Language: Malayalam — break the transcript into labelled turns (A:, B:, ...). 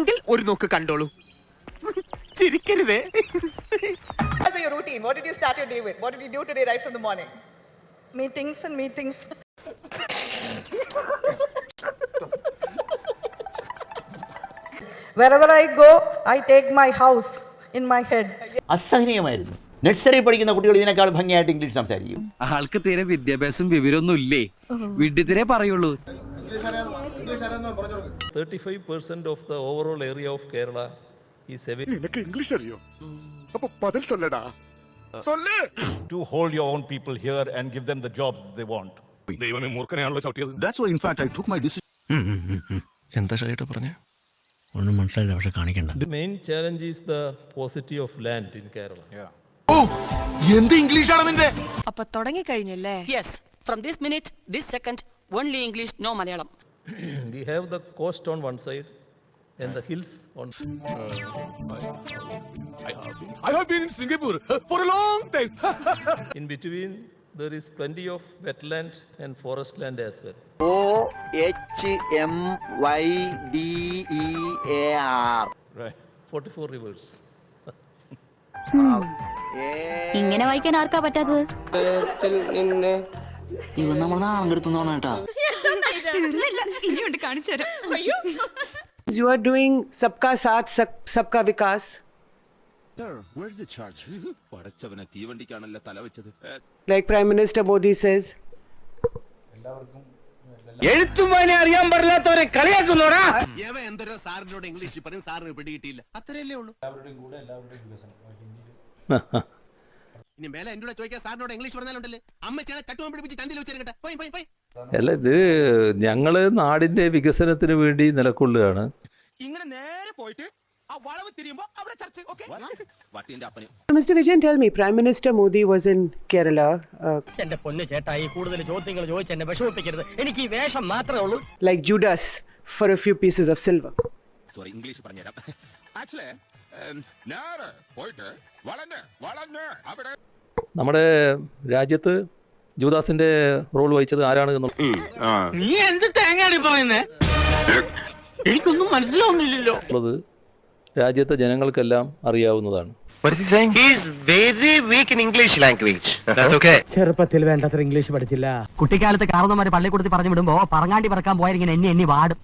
A: വേണമെങ്കിൽ ഒരു നോക്ക് കണ്ടോളൂ. ചിരിക്കരുതേ.
B: What's your routine? What did you start your day with? What did you do today right from the morning?
C: Meetings and meetings. Wherever I go, I take my house in my head.
D: അസഹനീയമായിരുന്നു. നഴ്സറി പഠിക്കുന്ന കുട്ടികൾ ഇതിനേക്കാൾ ഭംഗിയായിട്ട് ഇംഗ്ലീഷ് സംസാരിക്കും.
E: ആൾക്ക് തീരെ വിദ്യാഭ്യാസം വിവരമൊന്നും ഇല്ലേ, വിഡ്ഢിത്തിരെ പറയുള്ളൂ.
F: 35% of the overall area of Kerala is
G: നിനക്ക് ഇംഗ്ലീഷ് അറിയോ? അപ്പൊ പതിൽ സൊല്ലടാ. സൊല്ല്.
H: To hold your own people here and give them the jobs they want.
G: ദൈവമേ മൂർഖനെയാണല്ലോ ചവിട്ടിയത്.
I: That's why in fact I took my decision.
G: എന്താ ഷൈട്ട് പറഞ്ഞേ?
D: ഒന്നും മനസ്സിലായില്ല, പക്ഷെ കാണിക്കണ്ട.
F: The main challenge is the paucity of land in Kerala.
G: എന്ത് ഇംഗ്ലീഷാണ് നിന്റെ?
J: അപ്പൊ തുടങ്ങി കഴിഞ്ഞല്ലേ?
K: Yes, from this minute, this second, only English, no Malayalam.
F: We have the coast on one side and the hills on.
G: I have been in Singapore for a long time.
F: In between, there is plenty of wetland and forest land as well.
D: OHMYDEAR.
F: Right. 44 rivers.
K: ഇങ്ങനെ വായിക്കാൻ ആർക്കാ പറ്റാത്തത്?
D: ഇവൻ നമ്മൾ നാളെ എടുത്തോണ കേട്ടാ.
J: ഇനിയുണ്ട് കാണിച്ചു തരാം.
C: You are doing Sabka Saath, Sabka Vikas.
I: Sir, where's the charge? പടച്ചവനെ തീവണ്ടിക്കാണല്ലോ തല വെച്ചത്.
C: Like Prime Minister Modi says.
E: എഴുത്തുമാനെ അറിയാൻ പാടില്ലാത്തവരെ കളിയാക്കുന്നോടാ.
I: ഏവൻ എന്തോ സാറിനോട് ഇംഗ്ലീഷ് പറയും, സാറിന് പിടികിട്ടിയില്ല. അത്രയല്ലേ ഉള്ളൂ. ഇനി മേലെ എന്നോട് ചോദിക്കാൻ സാറിനോട് ഇംഗ്ലീഷ് പറഞ്ഞാലുണ്ടല്ലേ അമ്മച്ചാനെ ചട്ടുവം പിടിപ്പിച്ച് ചന്തിൽ വെച്ചേരട്ടെ. പോയി പോയി പോയി.
F: അല്ല, ഇത് ഞങ്ങള് നാടിന്റെ വികസനത്തിന് വേണ്ടി നിലകൊള്ളുകയാണ്.
G: ഇങ്ങനെ നേരെ പോയിട്ട് ആ വളവ് തിരിയുമ്പോൾ അവിടെ ചർച്ച. ഓക്കേ.
I: വട്ടിന്റെ അപ്പനെ.
C: Mr. Vijayan, tell me, Prime Minister Modi was in Kerala.
E: എന്റെ പൊന്ന് ചേട്ടായി, കൂടുതൽ ചോദ്യങ്ങൾ ചോദിച്ച് എന്നെ വിഷമിപ്പിക്കരുത്. എനിക്ക് ഈ വേഷം മാത്രമേ ഉള്ളൂ.
C: Like Judas for a few pieces of silver.
I: Sorry, English പറഞ്ഞുതരാം. ആക്ച്വലി നേരെ പോയിട്ട് വളഞ്ഞ് അവിടെ.
F: നമ്മുടെ രാജ്യത്ത് ജൂദാസിന്റെ റോൾ വഹിച്ചത് ആരാണ്
D: നീ എന്ത് തേങ്ങയാണ് പറയുന്നേ? എനിക്കൊന്നും മനസ്സിലാവുന്നില്ലല്ലോ.
F: എന്നുള്ളത് രാജ്യത്തെ ജനങ്ങൾക്കെല്ലാം അറിയാവുന്നതാണ്.
E: ചെറുപ്പത്തിൽ വേണ്ടത്ര ഇംഗ്ലീഷ് പഠിച്ചില്ല. കുട്ടിക്കാലത്ത് കാരണവന്മാര് പള്ളിക്കൂടത്തിൽ പറഞ്ഞു വിടുമ്പോ പറങ്ങാണ്ടി പറക്കാൻ പോയാൽ ഇങ്ങനെ എണ്ണി വാടും.